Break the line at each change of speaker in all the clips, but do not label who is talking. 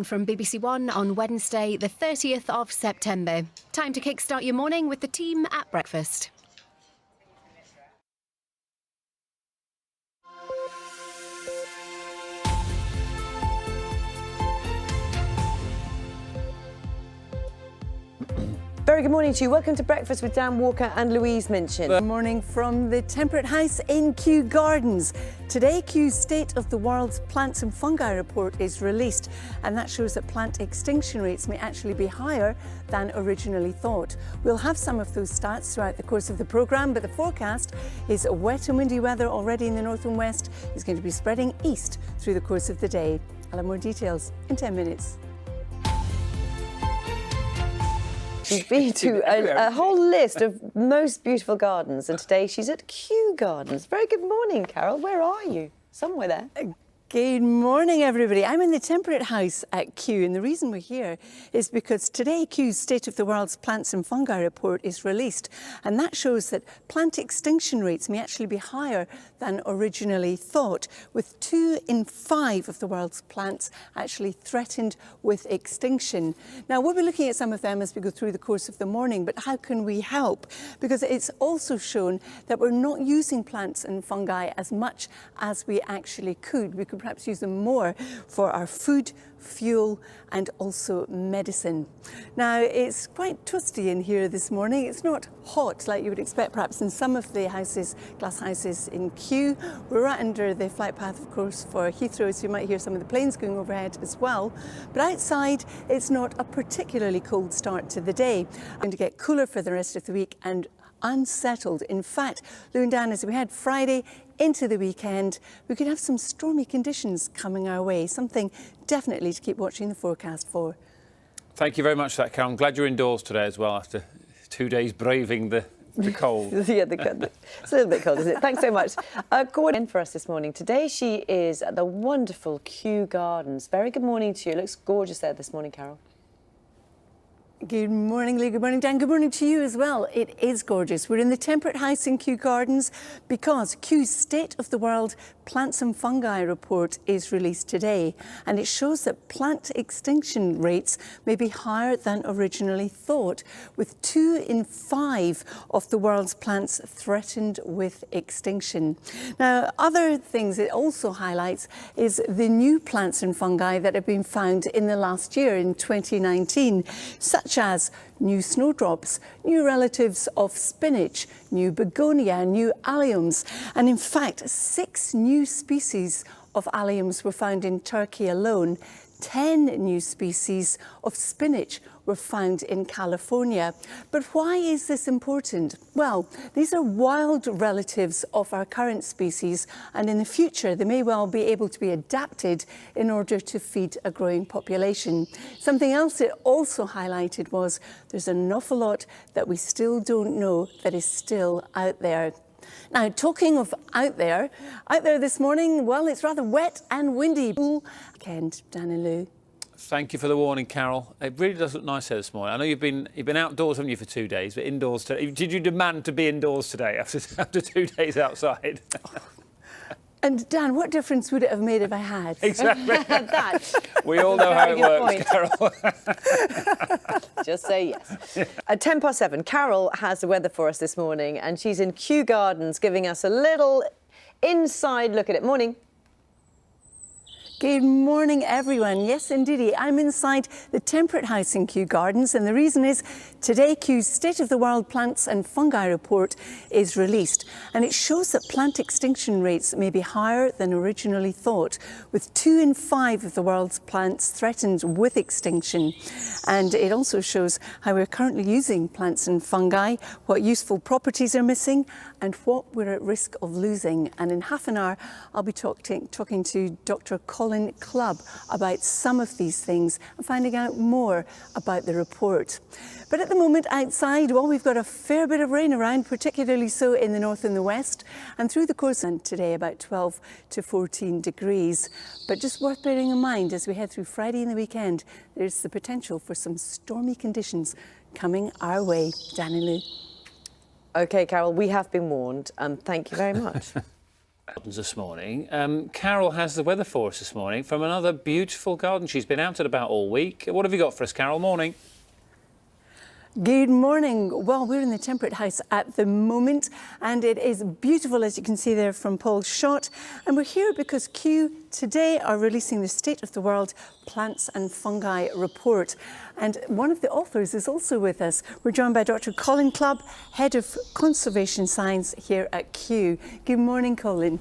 From BBC One on Wednesday, the 30th of September. Time to kickstart your morning with the team at breakfast.
Very good morning to you. Welcome to Breakfast with Dan Walker and Louise Minchin.
Good morning from the Temperate House in Kew Gardens. Today, Kew's State of the World's Plants and Fungi report is released, and that shows that plant extinction rates may actually be higher than originally thought. We'll have some of those stats throughout the course of the programme, but the forecast is wet and windy weather already in the north and west. It's going to be spreading east through the course of the day. I'll have more details in 10 minutes.
She's been to a whole list of most beautiful gardens, and today she's at Kew Gardens. Very good morning, Carol. Where are you? Somewhere there.
Good morning, everybody. I'm in the Temperate House at Kew, and the reason we're here is because today Kew's State of the World's Plants and Fungi report is released, and that shows that plant extinction rates may actually be higher than originally thought, with 2 in 5 of the world's plants actually threatened with extinction. Now, we'll be looking at some of them as we go through the course of the morning, but how can we help? Because it's also shown that we're not using plants and fungi as much as we actually could. We could perhaps use them more for our food, fuel and also medicine. Now, it's quite toasty in here this morning. It's not hot like you would expect perhaps in some of the houses, glass houses in Kew. We're right under the flight path, of course, for Heathrow, so you might hear some of the planes going overhead as well. But outside, it's not a particularly cold start to the day. I'm going to get cooler for the rest of the week and unsettled. In fact, Lou and Dan, as we head Friday into the weekend, we could have some stormy conditions coming our way, something definitely to keep watching the forecast for.
Thank you very much for that, Carol. I'm glad you're indoors today as well after 2 days braving the cold.
Yeah, it's a little bit cold, isn't it? Thanks so much. Gordon for us this morning. Today she is at the wonderful Kew Gardens. Very good morning to you. It looks gorgeous there this morning, Carol.
Good morning, Lee. Good morning, Dan. Good morning to you as well. It is gorgeous. We're in the Temperate House in Kew Gardens because Kew's State of the World Plants and Fungi report is released today, and it shows that plant extinction rates may be higher than originally thought, with 2 in 5 of the world's plants threatened with extinction. Now, other things it also highlights is the new plants and fungi that have been found in the last year, in 2019, such as new snowdrops, new relatives of spinach, new begonia, new alliums, and in fact 6 new species of alliums were found in Turkey alone. 10 new species of spinach were found in California. But why is this important? Well, these are wild relatives of our current species, and in the future they may well be able to be adapted in order to feed a growing population. Something else it also highlighted was there's an awful lot that we still don't know that is still out there. Now, talking of out there this morning, well, it's rather wet and windy. Weekend, Dan and Lou.
Thank you for the warning, Carol. It really does look nice here this morning. I know you've been outdoors, haven't you, for 2 days, but indoors today. Did you demand to be indoors today after 2 days outside?
And Dan, what difference would it have made if I had?
Exactly. We all know how it works, Carol.
Just say yes. At 7:10, Carol has the weather for us this morning, and she's in Kew Gardens giving us a little inside look at it. Morning.
Good morning, everyone. Yes, indeed. I'm inside the Temperate House in Kew Gardens, and the reason is today Kew's State of the World Plants and Fungi report is released, and it shows that plant extinction rates may be higher than originally thought, with 2 in 5 of the world's plants threatened with extinction. And it also shows how we're currently using plants and fungi, what useful properties are missing, and what we're at risk of losing. And in half an hour, I'll be talking to Dr. Colin Clubb about some of these things and finding out more about the report. But at the moment outside, well, we've got a fair bit of rain around, particularly so in the north and the west, and through the course of today about 12 to 14 degrees. But just worth bearing in mind as we head through Friday and the weekend, there's the potential for some stormy conditions coming our way. Dan and Lou.
OK, Carol, we have been warned. Thank you very much.
This morning. Carol has the weather for us this morning from another beautiful garden. She's been out and about all week. What have you got for us, Carol? Morning.
Good morning. Well, we're in the Temperate House at the moment, and it is beautiful, as you can see there from Paul's shot. And we're here because Kew today are releasing the State of the World Plants and Fungi report. And one of the authors is also with us. We're joined by Dr. Colin Clubb, Head of Conservation Science here at Kew. Good morning, Colin.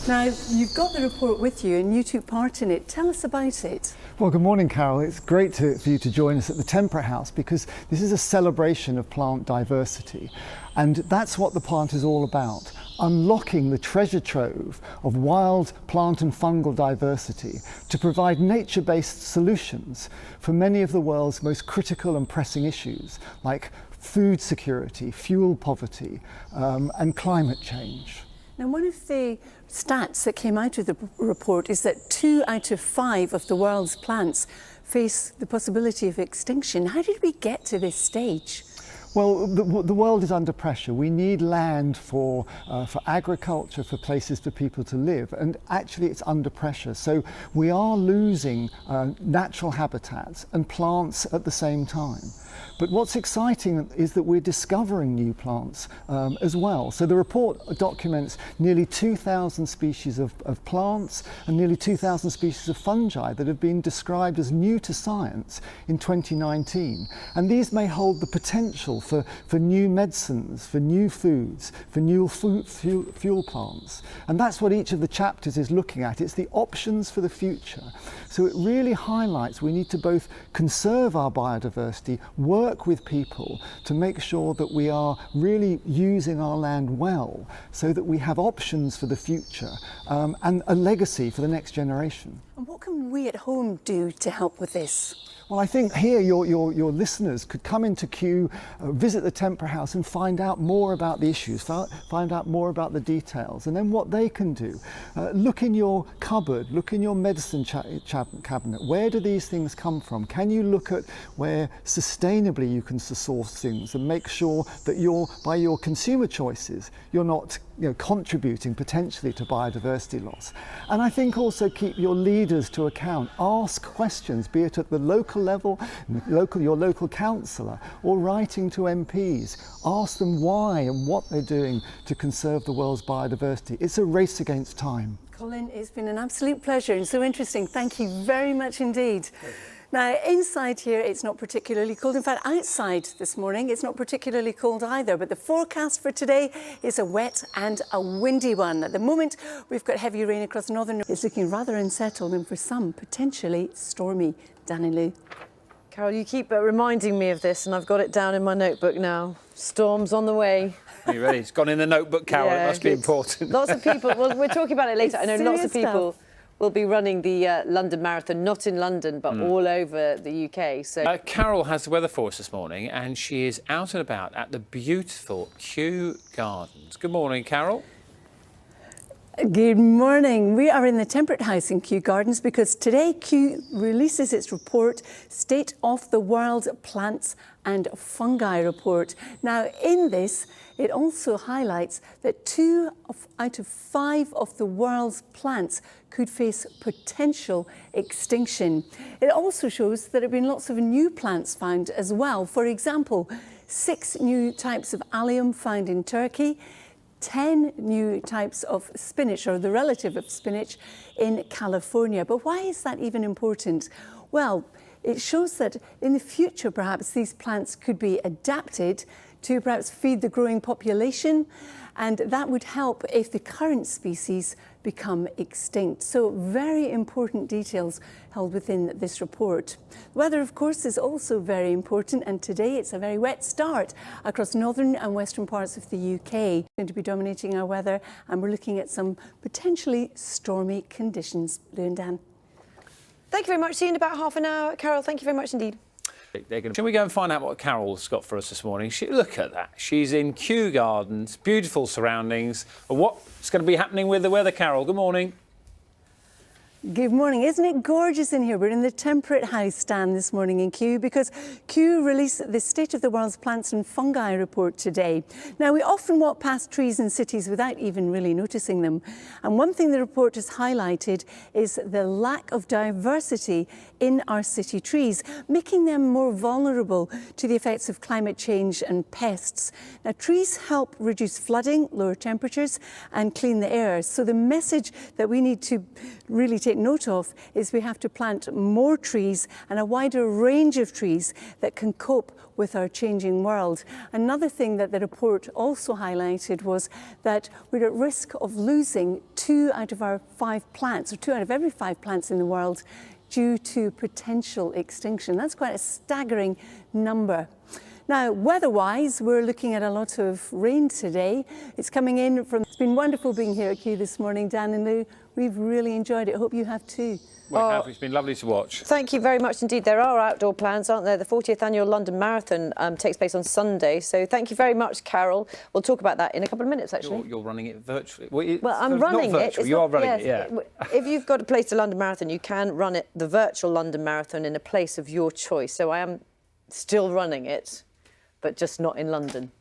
Now, you've got the report with you and you took part in it. Tell us about it.
Well, good morning, Carol. It's great for you to join us at the Temperate House because this is a celebration of plant diversity. And that's what the plant is all about, unlocking the treasure trove of wild plant and fungal diversity to provide nature-based solutions for many of the world's most critical and pressing issues, like food security, fuel poverty, and climate change.
Now, one of the stats that came out of the report is that 2 out of 5 of the world's plants face the possibility of extinction. How did we get to this stage?
Well, the world is under pressure. We need land for agriculture, for places for people to live, and actually it's under pressure. So we are losing natural habitats and plants at the same time. But what's exciting is that we're discovering new plants as well. So the report documents nearly 2,000 species of plants and nearly 2,000 species of fungi that have been described as new to science in 2019. And these may hold the potential for new medicines, for new foods, for new fuel plants. And that's what each of the chapters is looking at. It's the options for the future. So it really highlights we need to both conserve our biodiversity, work with people to make sure that we are really using our land well so that we have options for the future and a legacy for the next generation.
And what can we at home do to help with this?
Well, I think here your listeners could come into Kew, visit the Temperate House and find out more about the issues, find out more about the details, and then what they can do. Look in your cupboard, look in your medicine cabinet. Where do these things come from? Can you look at where sustainably you can source things and make sure that by your consumer choices, you're not contributing potentially to biodiversity loss. And I think also keep your leaders to account. Ask questions, be it at the local level, your local councillor, or writing to MPs. Ask them why and what they're doing to conserve the world's biodiversity. It's a race against time.
Colin, it's been an absolute pleasure and so interesting. Thank you very much indeed. Now, inside here, it's not particularly cold. In fact, outside this morning, it's not particularly cold either. But the forecast for today is a wet and a windy one. At the moment, we've got heavy rain across northern. It's looking rather unsettled and for some, potentially stormy. Danny Lou.
Carol, you keep reminding me of this, and I've got it down in my notebook now. Storms on the way.
Are you ready? It's gone in the notebook, Carol.
Yeah,
it must be important.
Lots of people, well, we're talking about it later. I know lots of people will be running the London Marathon, not in London, but all over the UK. So
Carol has the weather for us this morning, and she is out and about at the beautiful Kew Gardens. Good morning, Carol.
Good morning. We are in the Temperate House in Kew Gardens because today Kew releases its report, State of the World Plants and Fungi report. Now, in this, it also highlights that 2 out of 5 of the world's plants could face potential extinction. It also shows that there have been lots of new plants found as well. For example, 6 new types of allium found in Turkey, 10 new types of spinach, or the relative of spinach, in California. But why is that even important? Well, it shows that in the future, perhaps, these plants could be adapted to perhaps feed the growing population, and that would help if the current species become extinct. So very important details held within this report. Weather, of course, is also very important, and today it's a very wet start across northern and western parts of the UK. Going to be dominating our weather, and we're looking at some potentially stormy conditions. Lou and Dan.
thank you very much. See you in about half an hour. Carol, thank you very much indeed.
Shall we go and find out what Carol's got for us this morning? Look at that. She's in Kew Gardens, beautiful surroundings. What's going to be happening with the weather, Carol? Good morning.
Good morning. Isn't it gorgeous in here? We're in the Temperate House stand this morning in Kew because Kew released the State of the World's Plants and Fungi report today. Now, we often walk past trees in cities without even really noticing them. And one thing the report has highlighted is the lack of diversity in our city trees, making them more vulnerable to the effects of climate change and pests. Now, trees help reduce flooding, lower temperatures, and clean the air. So the message that we need to really take note of is we have to plant more trees and a wider range of trees that can cope with our changing world. Another thing that the report also highlighted was that we're at risk of losing 2 out of our 5 plants, or 2 out of every 5 plants in the world, due to potential extinction. That's quite a staggering number. Now, weather-wise, we're looking at a lot of rain today. It's coming in from... It's been wonderful being here at Kew this morning, Dan and Lou. We've really enjoyed it. I hope you have too.
We have. It's been lovely to watch.
Thank you very much indeed. There are outdoor plans, aren't there? The 40th annual London Marathon takes place on Sunday. So thank you very much, Carol. We'll talk about that in a couple of minutes, actually.
You're running it virtually.
Well, I'm running
not
it.
Virtual. You are running it, yeah.
If you've got a place to London Marathon, you can run it, the virtual London Marathon, in a place of your choice. So I am still running it, but just not in London.